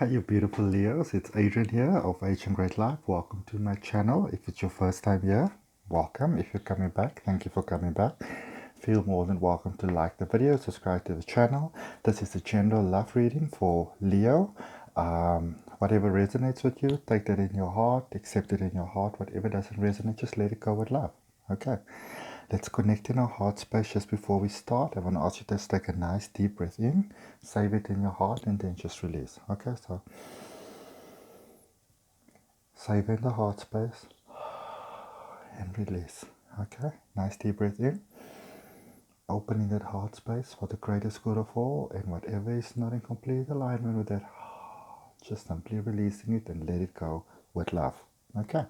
Hi, you beautiful Leos. It's Adrian here of Ancient Great Life. Welcome to my channel. If it's your first time here, welcome. If you're coming back, thank you for coming back. Feel more than welcome to like the video, subscribe to the channel. This is a general love reading for Leo. Whatever resonates with you, take that in your heart, accept it in your heart. Whatever doesn't resonate, just let it go with love. Okay. Let's connect in our heart space just before we start. I want to ask you to just take a nice deep breath in, save it in your heart, and then just release. Okay, so save in the heart space and release. Okay, nice deep breath in, opening that heart space for the greatest good of all, and whatever is not in complete alignment with that, just simply releasing it and let it go with love. Okay,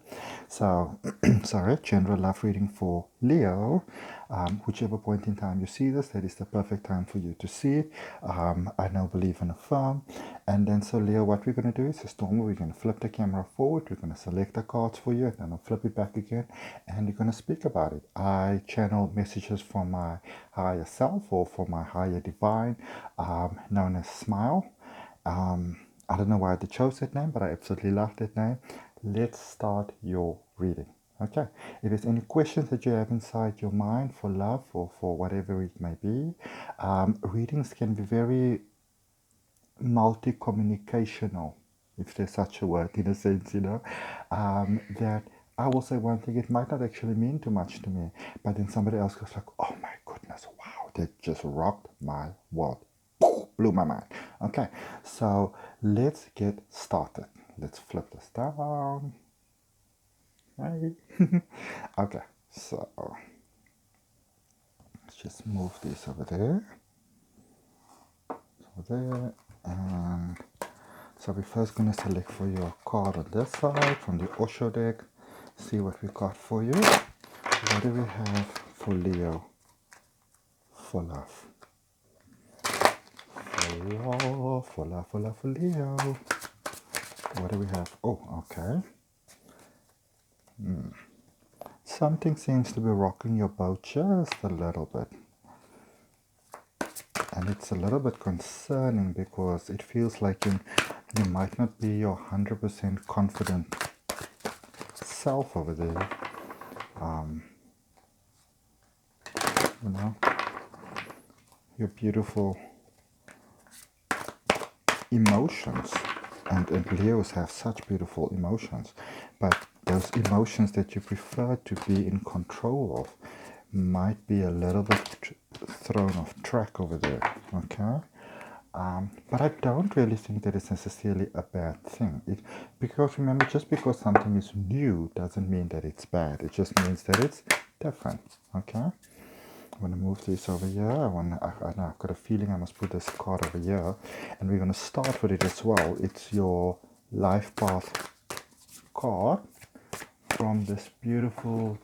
so sorry, general love reading for Leo. Whichever point in time you see this, that is the perfect time for you to see it. I now believe and affirm. And then, so Leo, what we're going to do is, as normal, we're going to flip the camera forward. We're going to select the cards for you, and then I'll flip it back again, and we're going to speak about it. I channel messages from my higher self or from my higher divine, known as Smile. I don't know why I chose that name, but I absolutely love that name. Let's start your reading. Okay, if there's any questions that you have inside your mind for love or for whatever it may be, readings can be very multi-communicational, if there's such a word, in a sense, that I will say one thing, it might not actually mean too much to me, but then somebody else goes like, oh my goodness, wow, that just rocked my world, blew my mind. Okay, so let's get started. Let's flip this down. Right. Okay, so let's just move this over there, and so we're first going to select for you a card on this side from the Osho deck. See what we got for you. What do we have for Leo? For love. For love, for Leo. What do we have? Oh, okay. Something seems to be rocking your boat just a little bit. And it's a little bit concerning because it feels like you might not be your 100% confident self over there. Your beautiful emotions. And Leos have such beautiful emotions. But those emotions that you prefer to be in control of might be a little bit thrown off track over there. Okay? But I don't really think that it's necessarily a bad thing. Because remember, just because something is new doesn't mean that it's bad. It just means that it's different. Okay? I'm going to move this over here. I've got a feeling I must put this card over here. And we're going to start with it as well. It's your life path card from this beautiful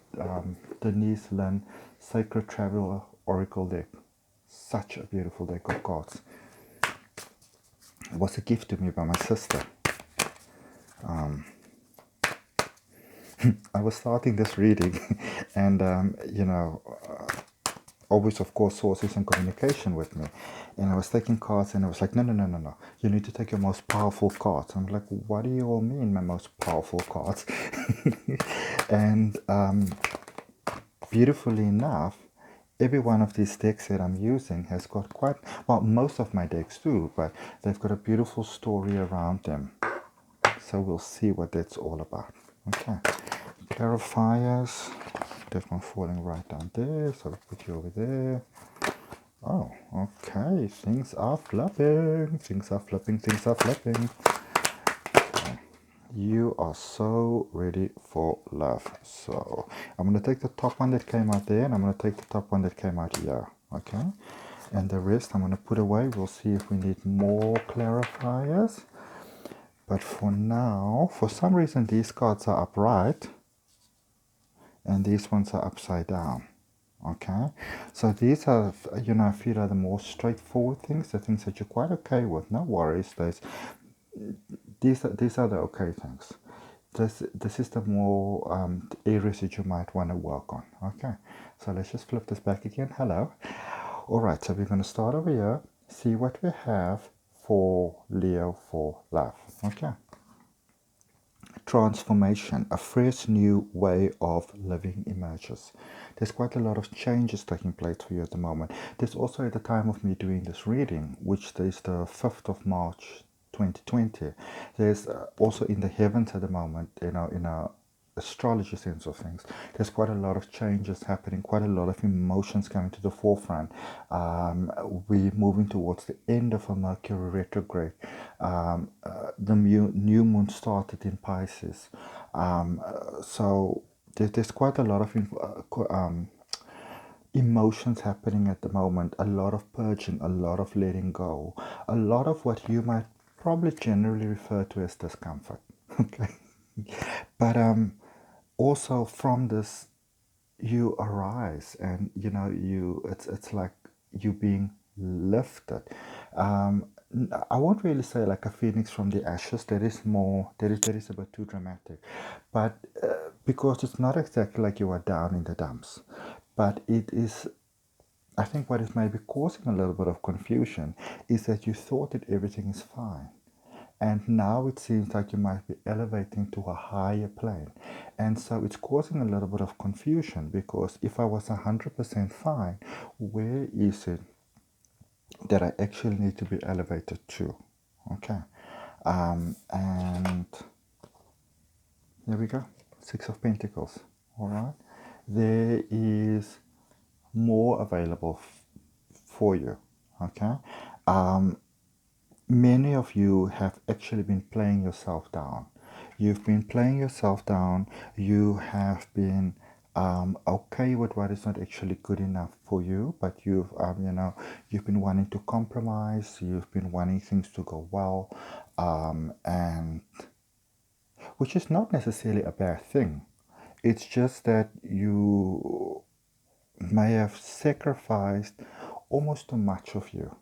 Denise Lynn Sacred Travel Oracle deck. Such a beautiful deck of cards. It was a gift to me by my sister. I was starting this reading and, always, of course, sources and communication with me. And I was taking cards and I was like, no. You need to take your most powerful cards. I'm like, what do you all mean, my most powerful cards? And beautifully enough, every one of these decks that I'm using has got quite, well, most of my decks do, but they've got a beautiful story around them. So we'll see what that's all about. Okay. Clarifiers. That one falling right down there. So we'll put you over there. Oh, okay. Things are flipping. Things are flipping. Things are flipping. You are so ready for love. So I'm going to take the top one that came out there, and I'm going to take the top one that came out here. Okay. And the rest I'm going to put away. We'll see if we need more clarifiers. But for now, for some reason, these cards are upright and these ones are upside down. Okay, so these are, I feel are the more straightforward things, the things that you're quite okay with. No worries. These are the okay things. This is the more areas that you might want to work on. Okay, so let's just flip this back again. Hello. All right, so we're going to start over here, see what we have for Leo for love. Okay. Transformation, a fresh new way of living emerges. There's quite a lot of changes taking place for you at the moment. There's also, at the time of me doing this reading, which is the 5th of March 2020, there's also in the heavens at the moment, in a astrology sense of things, there's quite a lot of changes happening, quite a lot of emotions coming to the forefront. We're moving towards the end of a Mercury retrograde. The new moon started in Pisces. So there's quite a lot of emotions happening at the moment, a lot of purging, a lot of letting go, a lot of what you might probably generally refer to as discomfort. Okay. But also from this you arise, and it's like you being lifted. I won't really say like a phoenix from the ashes. That is a bit too dramatic, but because it's not exactly like you are down in the dumps, but it is. I think what is maybe causing a little bit of confusion is that you thought that everything is fine. And now it seems like you might be elevating to a higher plane. And so it's causing a little bit of confusion, because if I was 100% fine, where is it that I actually need to be elevated to? Okay. And there we go. Six of Pentacles. All right. There is more available for you. Okay. Many of you have actually been playing yourself down. You've been playing yourself down. You have been okay with what is not actually good enough for you, but you've been wanting to compromise. You've been wanting things to go well, and which is not necessarily a bad thing. It's just that you may have sacrificed almost too much of you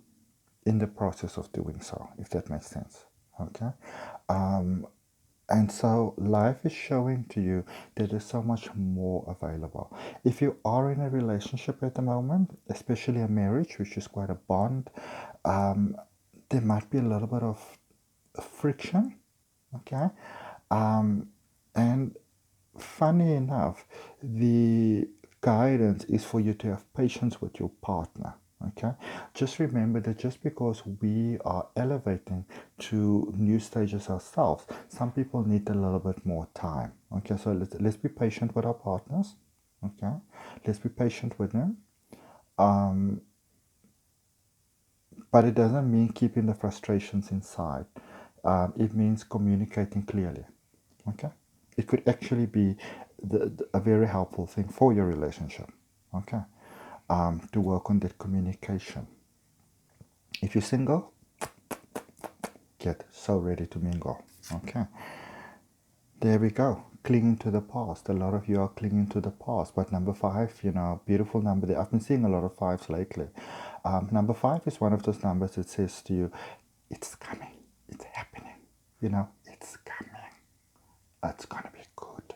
in the process of doing so, if that makes sense. Okay. And so life is showing to you that there's so much more available. If you are in a relationship at the moment, especially a marriage, which is quite a bond, there might be a little bit of friction. Okay. And funny enough, the guidance is for you to have patience with your partner. Okay, just remember that just because we are elevating to new stages ourselves, some people need a little bit more time. Okay, so let's be patient with our partners. Okay, let's be patient with them. But it doesn't mean keeping the frustrations inside. It means communicating clearly. Okay, it could actually be a very helpful thing for your relationship. Okay, to work on that communication. If you're single, get so ready to mingle. Okay, there we go. Clinging to the past. A lot of you are clinging to the past. But number 5, beautiful number there. I've been seeing a lot of 5s lately. Number 5 is one of those numbers that says to you, it's coming, it's happening. It's coming. It's gonna be good.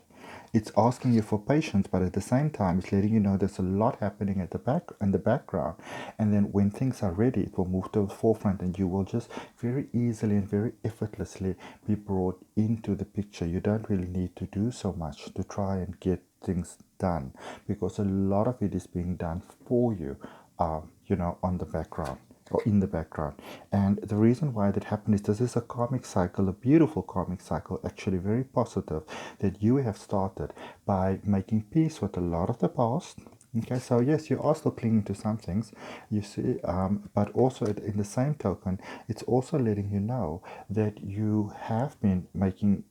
It's asking you for patience, but at the same time, it's letting you know there's a lot happening at in the background. And then when things are ready, it will move to the forefront, and you will just very easily and very effortlessly be brought into the picture. You don't really need to do so much to try and get things done, because a lot of it is being done for you, on the background, or in the background. And the reason why that happened is this is a karmic cycle, a beautiful karmic cycle, actually very positive, that you have started by making peace with a lot of the past. Okay, so yes, you are still clinging to some things, you see, but also in the same token, it's also letting you know that you have been making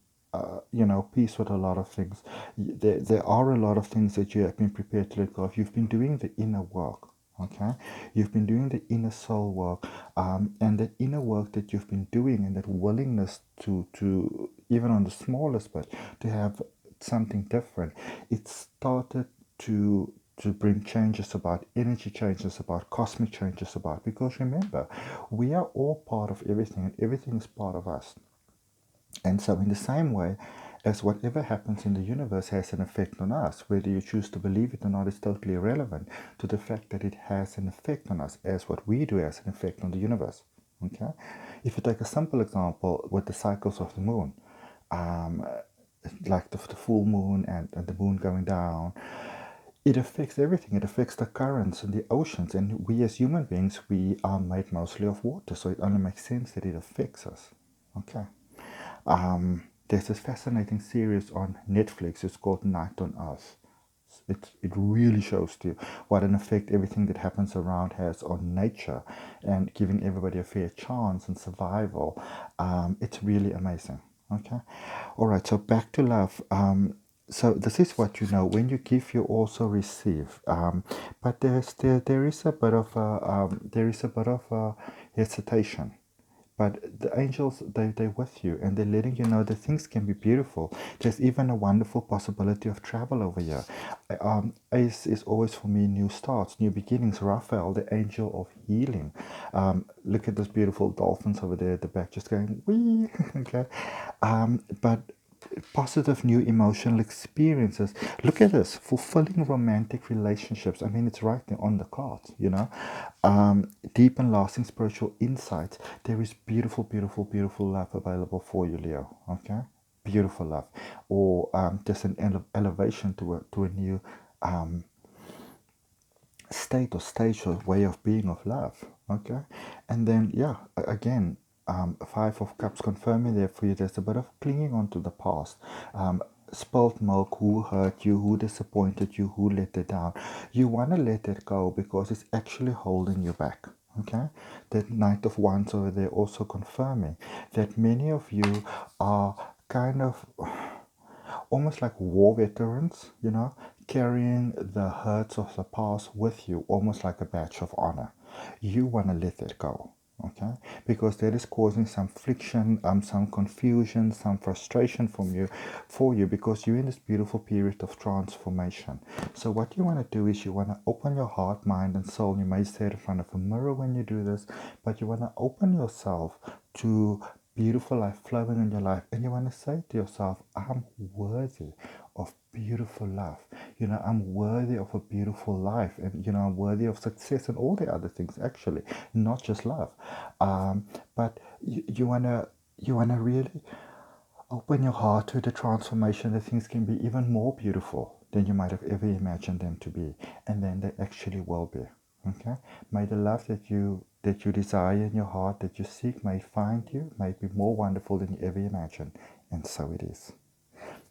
peace with a lot of things. There are a lot of things that you have been prepared to let go of. You've been doing the inner work. Okay, you've been doing the inner soul work, and that inner work that you've been doing, and that willingness to even on the smallest bit to have something different, it started to bring changes about, energy changes about, cosmic changes about, because remember, we are all part of everything, and everything is part of us. And so in the same way as whatever happens in the universe has an effect on us, whether you choose to believe it or not is totally irrelevant to the fact that it has an effect on us, as what we do has an effect on the universe. Okay, if you take a simple example with the cycles of the moon, um, like the full moon and the moon going down, it affects everything. It affects the currents and the oceans, and we as human beings, we are made mostly of water, so it only makes sense that it affects us. Okay. There's this fascinating series on Netflix. It's called Night on Earth. It really shows to you what an effect everything that happens around has on nature and giving everybody a fair chance and survival. It's really amazing. Okay. All right. So back to love. So this is what you know. When you give, you also receive. But there is a bit of a hesitation, but the angels, they're with you and they're letting you know that things can be beautiful. There's even a wonderful possibility of travel over here. Ace is always for me new starts, new beginnings. Raphael, the angel of healing. Look at those beautiful dolphins over there at the back just going wee. Okay. But positive new emotional experiences. Look at this, fulfilling romantic relationships. I mean, it's right there on the cards, you know. Deep and lasting spiritual insights. There is beautiful, beautiful, beautiful love available for you, Leo. Okay, beautiful love, or just an elevation to a new state or stage or way of being of love. Okay, and then yeah, again, Five of Cups confirming there for you. There's a bit of clinging on to the past. Spilt milk, who hurt you, who disappointed you, who let it down. You want to let it go because it's actually holding you back. Okay, that Knight of Wands over there also confirming that many of you are kind of almost like war veterans, you know, carrying the hurts of the past with you, almost like a badge of honor. You want to let that go, okay? Because that is causing some friction, some confusion, some frustration for you, because you're in this beautiful period of transformation. So what you want to do is you want to open your heart, mind, and soul. You may say it in front of a mirror when you do this, but you want to open yourself to beautiful life flowing in your life, and you want to say to yourself, I'm worthy of beautiful love. You know, I'm worthy of a beautiful life, and you know, I'm worthy of success and all the other things, actually, not just love. But you wanna really open your heart to the transformation, that things can be even more beautiful than you might have ever imagined them to be, and then they actually will be. Okay? May the love that you desire in your heart, that you seek, may find you, may be more wonderful than you ever imagined. And so it is.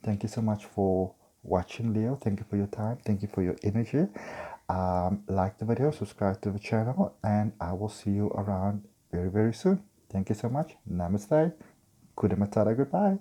Thank you so much for watching, Leo. Thank you for your time. Thank you for your energy. Like the video, subscribe to the channel, and I will see you around very, very soon. Thank you so much. Namaste. Kudamatara. Goodbye.